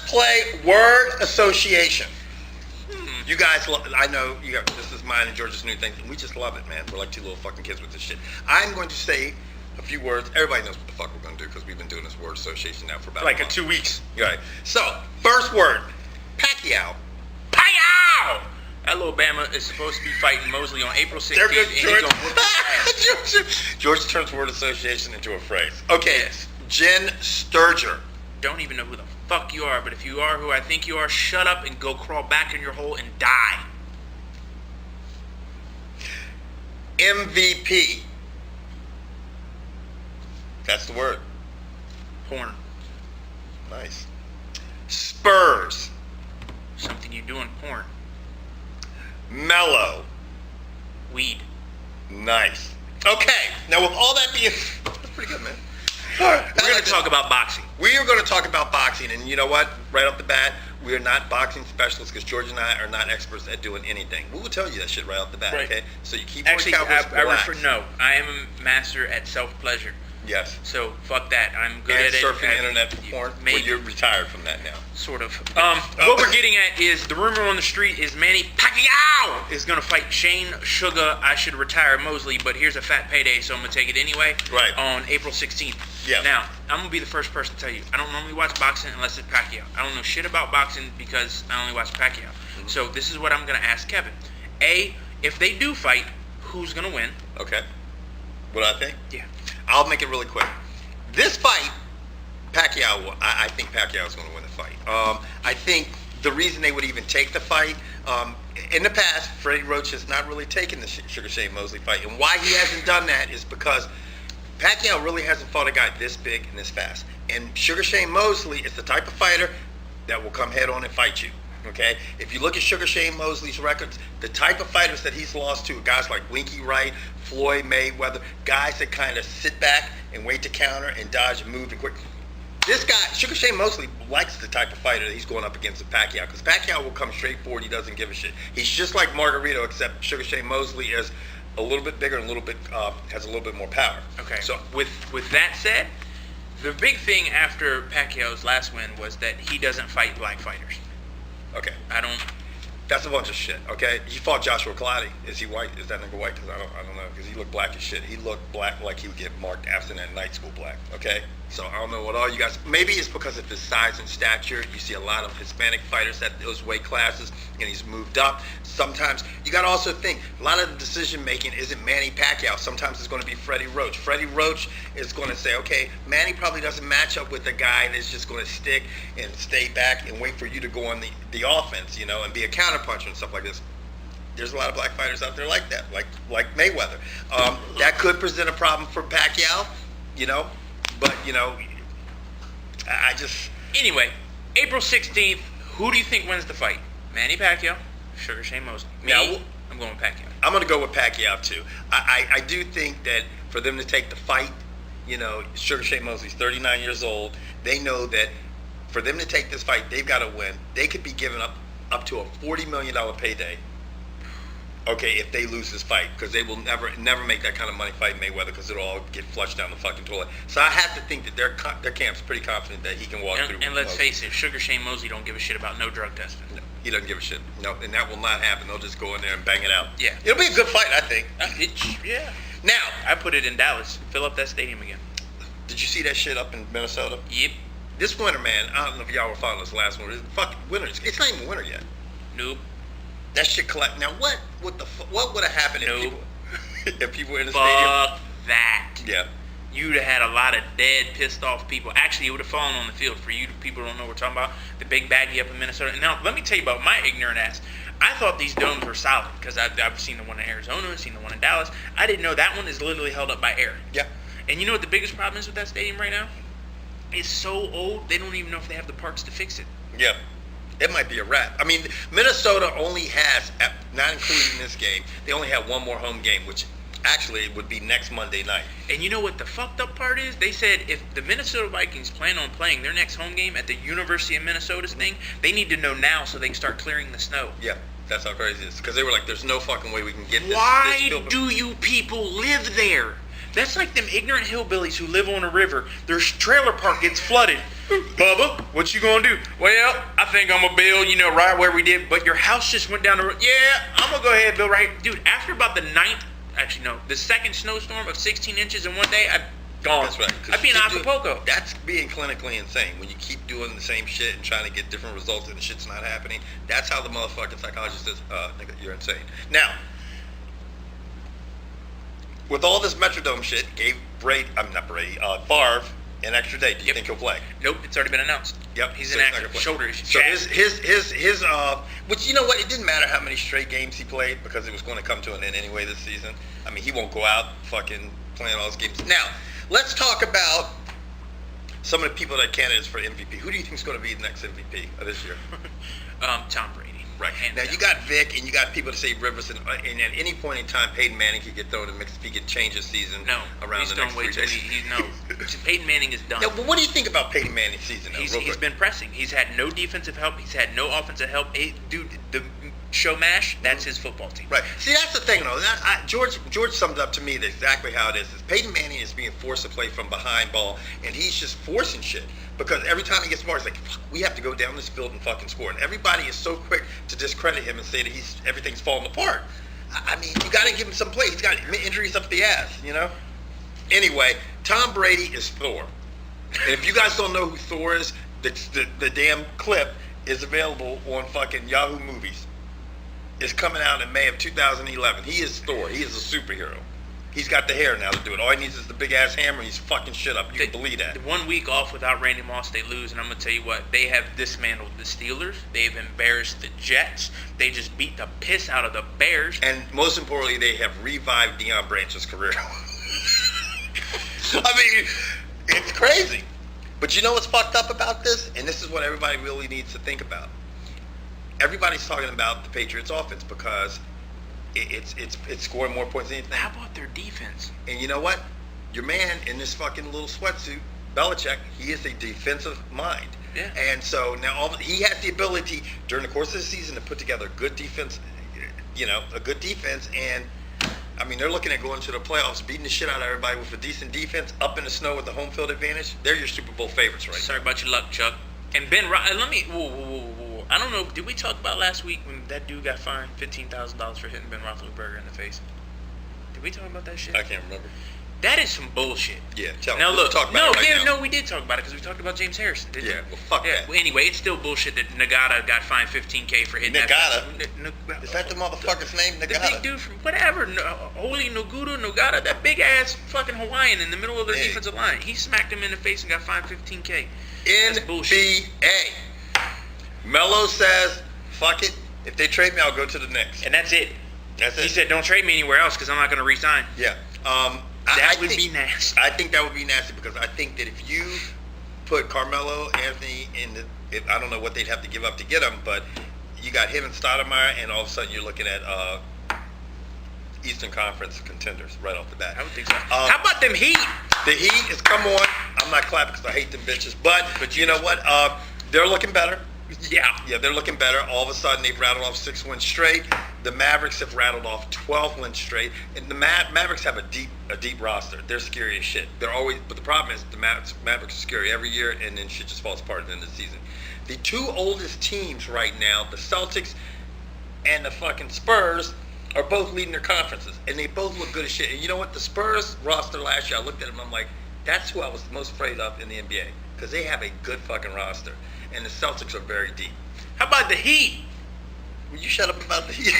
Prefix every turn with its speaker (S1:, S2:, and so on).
S1: play word association. You guys, I know this is mine and George's new thing. We just love it, man. We're like two little fucking kids with this shit. I'm going to say a few words. Everybody knows what the fuck we're going to do because we've been doing this word association now for about
S2: like
S1: a month.
S2: 2 weeks.
S1: Right. So, first word, Pacquiao.
S2: Pacquiao! That little Bama is supposed to be fighting Mosley on April 16th.
S1: There goes
S2: and he's
S1: George.
S2: gonna whoop his ass.
S1: George turns word association into a phrase. Okay, Jen Sturger.
S2: Don't even know who the fuck you are, but if you are who I think you are, shut up and go crawl back in your hole and die.
S1: MVP. That's the word.
S2: Porn.
S1: Nice. Spurs.
S2: Something you do in porn.
S1: Mellow.
S2: Weed.
S1: Nice. Okay, now with all that being... That's pretty good, man. All right,
S2: We're going to talk about boxing.
S1: We are going to talk about boxing, and you know what? Right off the bat, we are not boxing specialists because George and I are not experts at doing anything. We will tell you that shit right off the bat, okay? So you keep
S2: Actually,
S1: relaxed.
S2: I am a master at self-pleasure.
S1: Yes.
S2: So, fuck that. I'm good
S1: and
S2: at it.
S1: surfing the internet for porn?
S2: Maybe.
S1: Well, you're retired from that now.
S2: Sort of. What we're getting at is the rumor on the street is Manny Pacquiao is going to fight Shane Sugar. I should retire Mosley, but here's a fat payday, so I'm going to take it anyway.
S1: Right.
S2: On April 16th.
S1: Yeah.
S2: Now, I'm going to be the first person to tell you, I don't normally watch boxing unless it's Pacquiao. I don't know shit about boxing because I only watch Pacquiao. Mm-hmm. So this is what I'm going to ask Kevin. A, if they do fight, who's going to win?
S1: Okay. What I think?
S2: Yeah.
S1: I'll make it really quick. This fight, Pacquiao, I think Pacquiao is going to win the fight. I think the reason they would even take the fight, in the past, Freddie Roach has not really taken the Sugar Shane Mosley fight. And why he hasn't done that is because Pacquiao really hasn't fought a guy this big and this fast. And Sugar Shane Mosley is the type of fighter that will come head on and fight you. Okay, if you look at Sugar Shane Mosley's records, the type of fighters that he's lost to are guys like Winky Wright, Floyd Mayweather, guys that kind of sit back and wait to counter and dodge and move and quick. This guy, Sugar Shane Mosley, likes the type of fighter that he's going up against with Pacquiao because Pacquiao will come straight forward. He doesn't give a shit. He's just like Margarito, except Sugar Shane Mosley is a little bit bigger and a little bit has a little bit more power.
S2: Okay. So with that said, the big thing after Pacquiao's last win was that he doesn't fight black fighters.
S1: Okay.
S2: That's
S1: a bunch of shit, okay? He fought Joshua Clottey. Is he white? Is that nigga white? Because I don't know. Because he looked black as shit. He looked black like he would get marked absent at night school black, okay? So I don't know what all you guys... Maybe it's because of his size and stature. You see a lot of Hispanic fighters at those weight classes, and he's moved up. Sometimes, you got to also think, a lot of the decision-making isn't Manny Pacquiao. Sometimes it's going to be Freddie Roach. Freddie Roach is going to say, okay, Manny probably doesn't match up with a guy that's just going to stick and stay back and wait for you to go on the offense, you know, and be a counterpuncher and stuff like this. There's a lot of black fighters out there like that, like Mayweather. That could present a problem for Pacquiao, you know, but, you know, I just...
S2: Anyway, April 16th, who do you think wins the fight? Manny Pacquiao, Sugar Shane Mosley. I'm going with Pacquiao.
S1: I'm going to go with Pacquiao, too. I do think that for them to take the fight, you know, Sugar Shane Mosley's 39 years old. They know that for them to take this fight, they've got to win. They could be giving up to a $40 million payday, okay, if they lose this fight, because they will never make that kind of money fighting Mayweather because it'll all get flushed down the fucking toilet. So I have to think that their camp's pretty confident that he can walk through.
S2: And let's face it, Sugar Shane Mosley don't give a shit about no drug testing.
S1: No, he doesn't give a shit. No, and that will not happen. They'll just go in there and bang it out.
S2: Yeah.
S1: It'll be a good fight, I think.
S2: Yeah.
S1: Now,
S2: I put it in Dallas. Fill up that stadium again.
S1: Did you see that shit up in Minnesota?
S2: Yep.
S1: This winter, man, I don't know if y'all were following this last one. It's fucking winter. It's not even winter yet.
S2: Nope.
S1: That shit collect. Now, what would have happened if people were in the
S2: stadium?
S1: Fuck
S2: that.
S1: Yeah.
S2: You'd have had a lot of dead, pissed off people. Actually, it would have fallen on the field. For you people who don't know what we're talking about, the big baggie up in Minnesota. Now, let me tell you about my ignorant ass. I thought these domes were solid because I've seen the one in Arizona, I've seen the one in Dallas. I didn't know that one is literally held up by air.
S1: Yeah.
S2: And you know what the biggest problem is with that stadium right now? It's so old, they don't even know if they have the parts to fix it.
S1: Yeah. It might be a wrap. I mean, Minnesota only has, not including this game, they only have one more home game, which actually would be next Monday night.
S2: And you know what the fucked up part is? They said if the Minnesota Vikings plan on playing their next home game at the University of Minnesota's thing, they need to know now so they can start clearing the snow.
S1: Yeah, that's how crazy it is. Because they were like, there's no fucking way we can get this.
S2: Why do you people live there? That's like them ignorant hillbillies who live on a river. Their trailer park gets flooded. Bubba, what you gonna do? Well, I think I'm gonna build, right where we did. But your house just went down the road. Yeah, I'm gonna go ahead and build right. Dude, after about the second snowstorm of 16 inches in one day, I'd gone.
S1: That's right.
S2: I'd be in Acapulco.
S1: That's being clinically insane. When you keep doing the same shit and trying to get different results and the shit's not happening, that's how the motherfucking psychologist says, nigga, you're insane. Now, with all this Metrodome shit, gave Favre an extra day. Do you think he'll play?
S2: Nope, it's already been announced.
S1: Yep,
S2: he's
S1: so
S2: inactive. Shoulder issue.
S1: So his which, you know what? It didn't matter how many straight games he played because it was going to come to an end anyway this season. I mean, he won't go out fucking playing all those games. Now, let's talk about some of the people that are candidates for MVP. Who do you think is going to be the next MVP of this year?
S2: Tom Brady.
S1: Right. Now, you got Vic, and you got people to say Rivers, and at any point in time, Peyton Manning could get thrown in the mix if he could change his season around the next 3 days.
S2: No, Peyton Manning is done.
S1: Now, but what do you think about Peyton Manning's season?
S2: He's been pressing. He's had no defensive help. He's had no offensive help. Dude, the show mash, that's his football team.
S1: Right. See, that's the thing, though. George summed up to me exactly how it is. Peyton Manning is being forced to play from behind ball, and he's just forcing shit. Because every time he gets smart, he's like, fuck, we have to go down this field and fucking score. And everybody is so quick to discredit him and say that everything's falling apart. I mean, you got to give him some play. He's got injuries up the ass, Anyway, Tom Brady is Thor. And if you guys don't know who Thor is, the damn clip is available on fucking Yahoo Movies. It's coming out in May of 2011. He is Thor. He is a superhero. He's got the hair now to do it. All he needs is the big ass hammer and he's fucking shit up. You can believe that.
S2: 1 week off without Randy Moss, they lose. And I'm going to tell you what, they have dismantled the Steelers. They've embarrassed the Jets. They just beat the piss out of the Bears.
S1: And most importantly, they have revived Deion Branch's career. I mean, it's crazy. But you know what's fucked up about this? And this is what everybody really needs to think about. Everybody's talking about the Patriots offense because it's scoring more points than anything.
S2: How about their defense?
S1: And you know what? Your man in this fucking little sweatsuit, Belichick, he is a defensive mind.
S2: Yeah.
S1: And so now he has the ability during the course of the season to put together a good defense, a good defense. And I mean, they're looking at going to the playoffs, beating the shit out of everybody with a decent defense, up in the snow with the home field advantage. They're your Super Bowl favorites right now.
S2: Sorry about your luck, Chuck. And whoa. I don't know. Did we talk about last week when that dude got fined $15,000 for hitting Ben Roethlisberger in the face? Did we talk about that shit?
S1: I can't remember.
S2: That is some bullshit.
S1: Yeah, tell me.
S2: Now look,
S1: we
S2: we did talk about it because we talked about James Harrison, didn't we?
S1: Yeah, well, fuck that.
S2: Well, anyway, it's still bullshit that Nagata got fined $15K for hitting
S1: Nagata? Is that the motherfucker's name, Nagata?
S2: The big dude from whatever, Holy Nagata, that big ass fucking Hawaiian in the middle of their defensive line. He smacked him in the face and got fined $15K.
S1: NBA. Melo says, fuck it. If they trade me, I'll go to the Knicks.
S2: And that's it.
S1: That's it.
S2: He said, don't trade me anywhere else because I'm not going to re-sign.
S1: Yeah.
S2: That would be nasty.
S1: I think that would be nasty because I think that if you put Carmelo Anthony I don't know what they'd have to give up to get him, but you got him and Stoudemire, and all of a sudden you're looking at Eastern Conference contenders right off the bat.
S2: I would think so. How about them Heat?
S1: The Heat is, come on. I'm not clapping because I hate them bitches, but you know what? They're looking better. Yeah, they're looking better. All of a sudden, they've rattled off 6 wins straight. The Mavericks have rattled off 12 wins straight, and the Mavericks have a deep roster. They're scary as shit. They're always, but the problem is the Mavericks are scary every year, and then shit just falls apart at the end of the season. The two oldest teams right now, the Celtics and the fucking Spurs, are both leading their conferences, and they both look good as shit. And you know what? The Spurs roster last year, I looked at them, I'm like, that's who I was most afraid of in the NBA, because they have a good fucking roster. And the Celtics are very deep.
S2: How about the Heat?
S1: Will you shut up about the Heat?